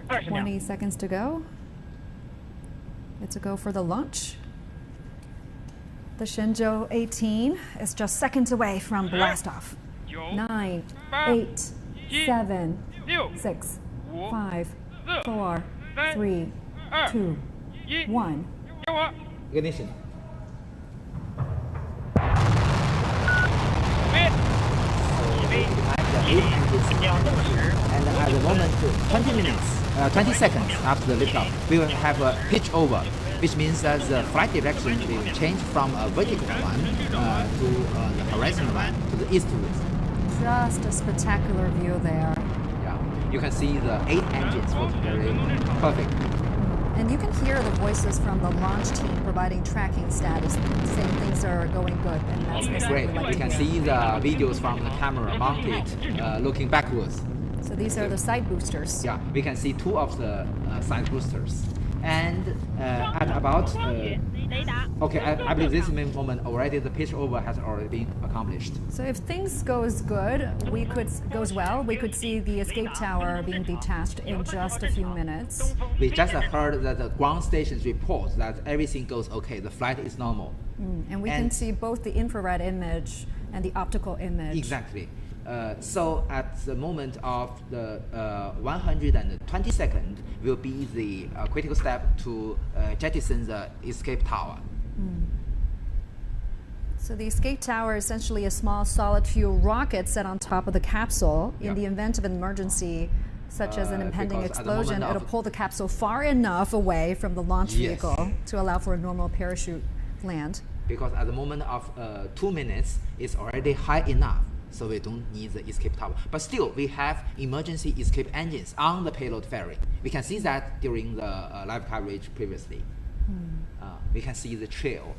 20 seconds to go. It's a go for the launch. The Shenzhou 18 is just seconds away from blastoff. 9, 8, 7, 6, 5, 4, 3, 2, 1. Ignition. And at the moment, 20 seconds after the liftoff, we will have a pitch over, which means that the flight direction will change from a vertical one to the horizontal one to the eastward. Just a spectacular view there. Yeah, you can see the 8 engines working very perfect. And you can hear the voices from the launch team providing tracking status, saying things are going good, and that's what Great. we like We to can hear. see the videos from the camera mounted, looking backwards. So these are the side boosters. Yeah, we can see 2 of the side boosters. And at about, okay, I believe this moment already the pitch over has already been accomplished. So if things goes well, we could see the escape tower being detached in just a few minutes. We just heard that the ground stations report that everything goes okay, the flight is normal. And we can see both the infrared image and the optical image. Exactly. So at the moment of the 120 second will be the critical step to jettison the escape tower. So the escape tower is essentially a small solid fuel rocket set on top of the capsule. In the event of an emergency, such as an impending explosion, it'll pull the capsule far enough away from the launch vehicle to allow for a normal parachute land. Because at the moment of 2 minutes, it's already high enough, so we don't need the escape tower. But still, we have emergency escape engines on the payload ferry. We can see that during the live coverage previously. We can see the trail,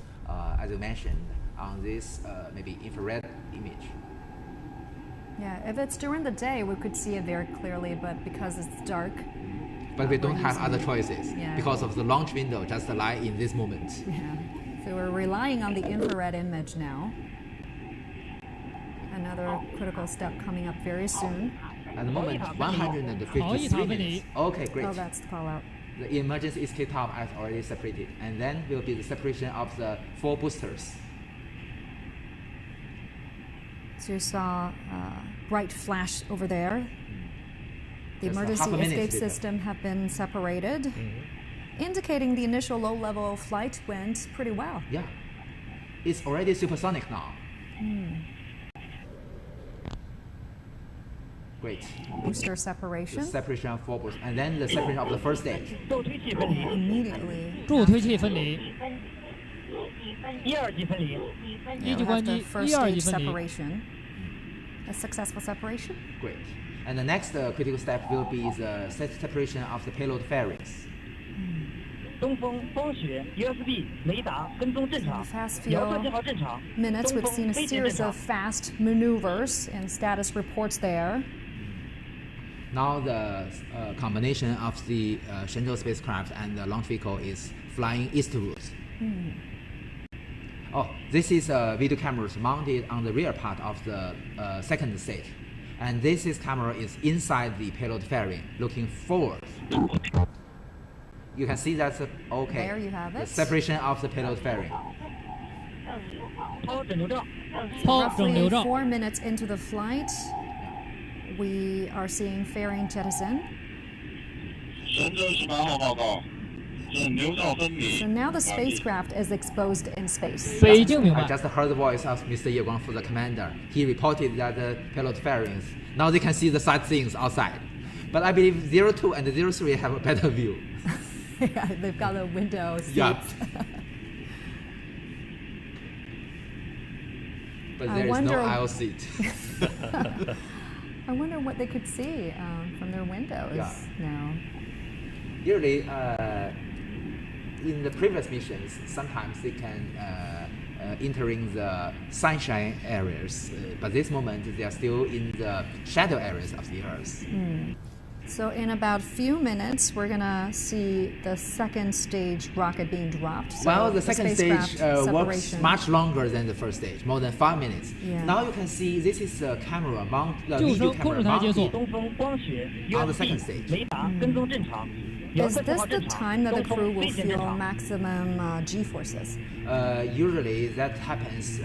as you mentioned, on this maybe infrared image. Yeah, if it's during the day, we could see it very clearly, but because it's dark. But we don't have other choices because of the launch window just lie in this moment. Yeah. So we're relying on the infrared image now. Another critical step coming up very soon. At the moment, 153 minutes. Okay, great. Oh, that's the call out. The emergency escape tower has already separated, and then will be the separation of the 4 boosters. So you saw bright flash over there. The Just emergency half a minute escape later. system have been separated, indicating the initial low-level flight went pretty well. Yeah, it's already supersonic now. Great. Booster The separation. separation of 4 boosters, and then the separation of the first stage. Immediately. 助推器分离，You 一级 have 关 the 机， first 一二 stage 级分离。 separation. A successful separation. Great. And the next critical step will be the separation of the payload fairings. 东风风雪 USB 雷达跟踪正 In 常 the past 遥 few 测信号正常 minutes, 东 we've 风 seen a 飞行正 series 常 of fast maneuvers and status reports there. Now the combination of the Shenzhou spacecraft and the launch vehicle is flying eastwards. Oh, this is video cameras mounted on the rear part of the second stage. And this camera is inside the payload fairing, looking forward. You can see that's okay. There you have The it. separation of the payload fairing. 抛整流罩 抛整流 Roughly 罩， 4 minutes into the flight, we are seeing fairing jettison. 神舟18号报告，整流罩分离。 So now the spacecraft is exposed in space. 北京明 I 白。 just heard the voice of Mr. Ye Guangfu, the commander. He reported that the payload fairings, now they can see the sightseeing outside. But I believe 02 and 03 have a better view. Yeah, they've got a window seat. Yeah. But I there is wonder- no aisle seat. I wonder what they could see from their windows Yeah. now. Usually, in the previous missions, sometimes they can entering the sunshine areas, but this moment they are still in the shadow areas of the Earth. So in about few minutes, we're gonna see the second stage rocket being dropped. So Well, the second spacecraft stage works separation. much longer than the first stage, more than 5 minutes. Yeah. Now you can see this is the camera mount, the 就是 video 说控 camera 制台解锁 mounted 东风光学 On the second USB stage. 雷达跟踪正常。遥 Is 测信 this 号 the 正 time 常， that the 东 crew 风 will 飞行正 feel 常。 maximum G forces? Usually that happens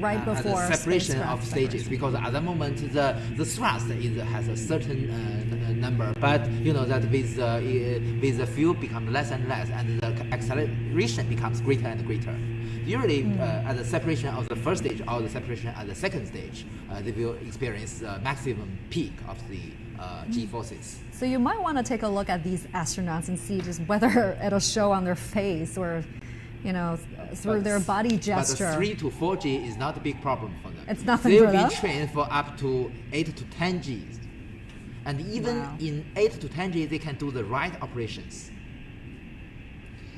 Right at before the separation spacecraft of stages separation. because at the moment the thrust has a certain number, but you know that with the fuel becomes less and less, and the acceleration becomes greater and greater. Usually at the separation of the first stage or the separation at the second stage, they will experience the maximum peak of the G forces. So you might want to take a look at these astronauts and see just whether it'll show on their face or, you know, through their body gesture. But the 3 to 4G is not a big problem for them. It's nothing they for will them? be trained for up to 8 to 10 Gs. And even Wow. in 8 to 10 Gs, they can do the right operations.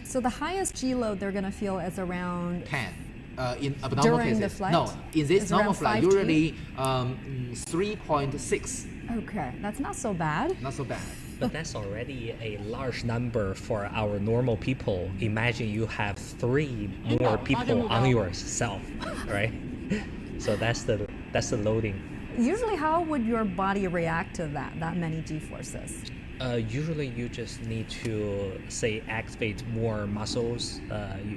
So the highest G load they're going to feel is around 10. In abnormal During the cases. flight? No, in this It's normal around flight, 5G? usually 3.6. Okay, that's not so bad. Not so bad. But that's already a large number for our normal people. Imagine you have 3 more people on yourself, right? So that's the loading. Usually, how would your body react to that many G forces? Usually, you just need to say activate more muscles.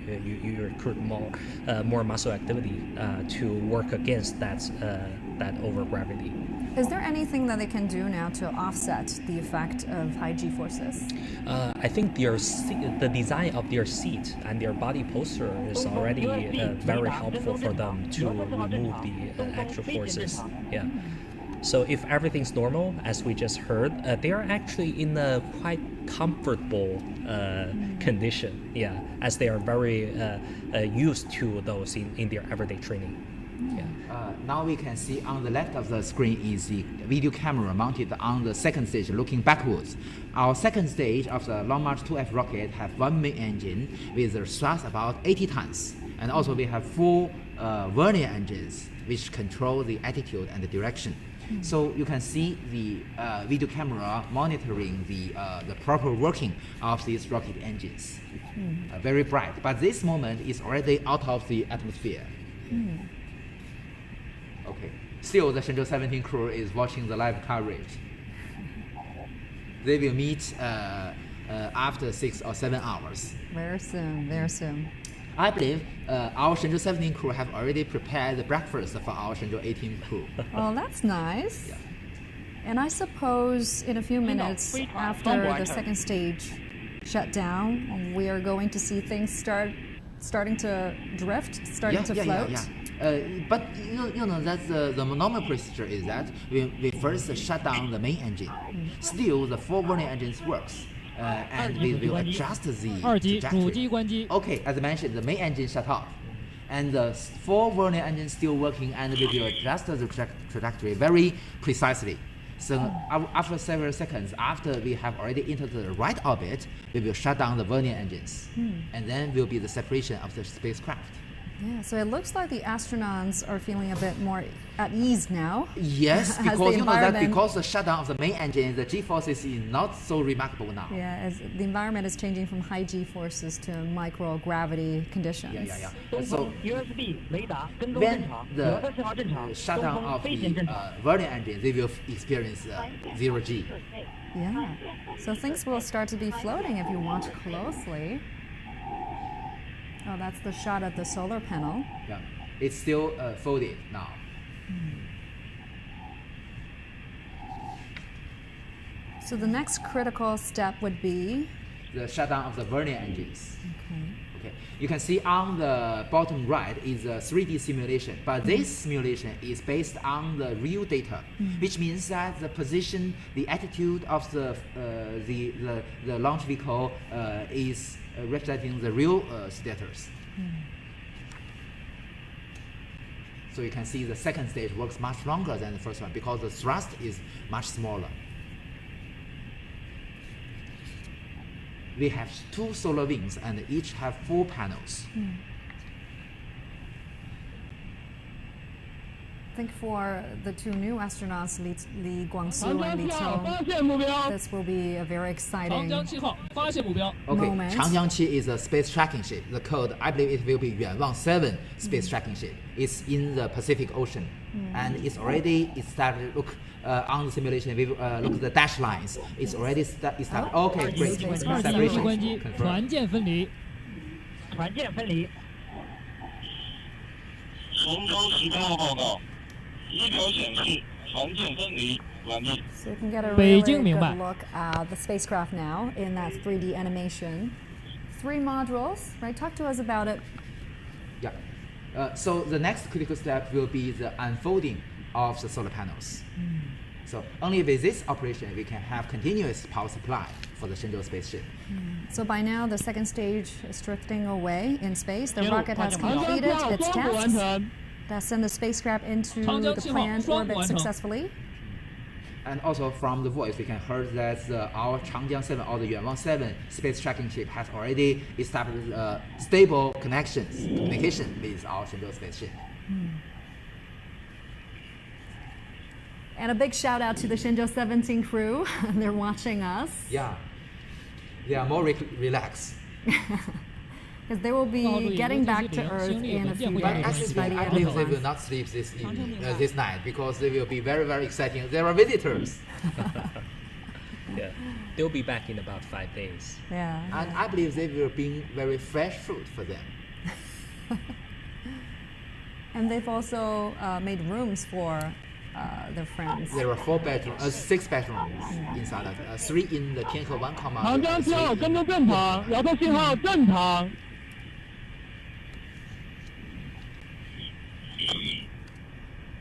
You recruit more muscle activity to work against that overgravity. Is there anything that they can do now to offset the effect of high G forces? I think the design of their seat and their body posture is already very helpful for them to remove the actual forces. Yeah. So if everything's normal, as we just heard, they are actually in a quite comfortable condition. Yeah, as they are very used to those in their everyday training. Yeah. Now we can see on the left of the screen is the video camera mounted on the second stage looking backwards. Our second stage of the Long March 2F rocket have one main engine with a thrust about 80 tons. And also we have 4 vernier engines which control the attitude and the direction. So you can see the video camera monitoring the proper working of these rocket engines. Very bright, but this moment is already out of the atmosphere. Okay. Still, the Shenzhou 17 crew is watching the live coverage. They will meet after 6 or 7 hours. Very soon, very soon. I believe our Shenzhou 17 crew have already prepared the breakfast for our Shenzhou 18 crew. Well, that's nice. Yeah. And I suppose in a few minutes after the second stage shut down, we are going to see things starting to drift, starting to float. But you know that the normal procedure is that we first shut down the main engine. Still, the 4 vernier engines works. And we will adjust the 二级主机 trajectory. 关机。 Okay, as I mentioned, the main engine shut off, and the 4 vernier engines still working, and we will adjust the trajectory very precisely. So after several seconds, after we have already entered the right orbit, we will shut down the vernier engines, and then will be the separation of the spacecraft. Yeah, so it looks like the astronauts are feeling a bit more at ease now. Yes, As because the you know that environment- because the shutdown of the main engine, the G forces is not so remarkable now. Yeah, as the environment is changing from high G forces to microgravity conditions. Yeah. 东 So 风 USB 雷达跟踪 when 正常， the 遥测信号正常， shutdown 东风 of 飞行 the 正常。 vernier engine, they will experience 0 G. Yeah. So things will start to be floating if you watch closely. Oh, that's the shot of the solar panel. Yeah, it's still folded now. So the next critical step would be The shutdown of the vernier engines. okay. Okay, you can see on the bottom right is a 3D simulation, but this simulation is based on the real data, which means that the position, the attitude of the launch vehicle is representing the real status. So you can see the second stage works much longer than the first one because the thrust is much smaller. We have 2 solar wings and each have 4 panels. think for the two new astronauts, Li Guangxiu 长 and 江 Li 7号 Chou, 发现目标， this will be a very 长 exciting 江7号发现目标， Okay, moment. Changjiangqi is a space tracking ship. The code, I believe it will be Yuanwang 7 space tracking ship. It's in the Pacific Ocean, and it's already established. Look on the simulation. We look at the dash lines. It's already established. Okay, great. 仪器 Separation 关机， confirmed. 船舰分离。船舰分离。神舟18号报告，仪表显示船舰分离完毕。 So you can get a 北 really 京明白。 good look at the spacecraft now in that 3D animation. 3 modules, right? Talk to us about it. Yeah. So the next critical step will be the unfolding of the solar panels. So only with this operation we can have continuous power supply for the Shenzhou spaceship. So by now, the second stage is drifting away in space. The 进入 rocket has 发现目标 completed 长江7号 its 双补完 tasks. 成， That sent the spacecraft into 长江 the 7号 planned 双补 orbit 完成。 successfully. And also from the voice, we can hear that our Changjiang 7 or the Yuanwang 7 space tracking ship has already established stable communication with our Shenzhou spaceship. And a big shout out to the Shenzhou 17 crew. They're watching us Yeah, they are more relaxed. because they will be getting back to Earth in a few But days actually, by the I end believe of the they will month. not sleep this evening, this night, because they will be very, very exciting. There are visitors, Yeah, they'll be back in about 5 days. Yeah. and I believe they will bring very fresh food for them. And they've also made rooms for their friends. There are 6 bedrooms inside of 3 in the Tianhe 1 comma. 长江7号 3跟踪正常，遥测信号正常。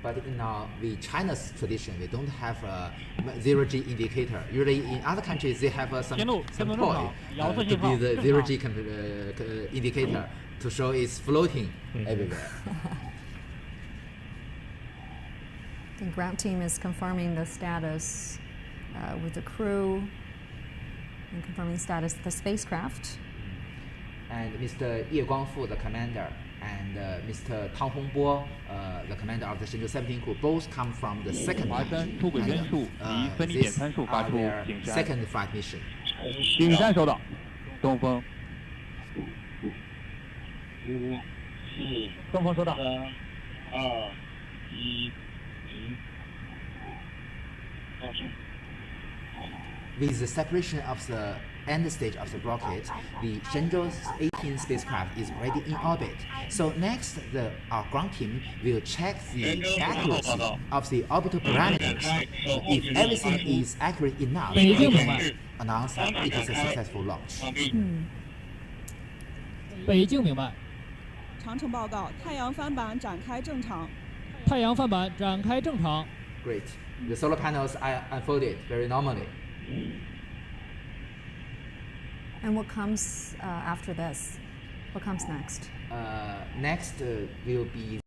But in the China's tradition, we don't have a 0G indicator. Usually in other countries, they have some 前路 some 跟踪正 toy 常，遥测 to 信 be 号 the 正 0G 常。 indicator to show it's floating everywhere. The ground team is confirming the status with the crew and confirming status of the spacecraft. And Mr. Ye Guangfu, the commander, and Mr. Tang Hongbo, the commander of the Shenzhou 17 crew, both come from the second 华 mission. 山出轨元素离分离点 This 参数发 are 出 their 景山。 second flight mission. 景山收到，东风， 5、4、东风收到。 3、2、1、0。放手。 With the separation of the end stage of the rocket, the Shenzhou 18 spacecraft is already in orbit. So next, our ground team will check the accuracy of the orbital parameters. If everything is accurate enough, we 北京明白 can announce that it is a successful launch. 上臂。北京明白。长城报告，太阳帆板展开正常。太阳帆板展开正常。 Great. The solar panels are unfolded very normally. And what comes after this? What comes next? Next will be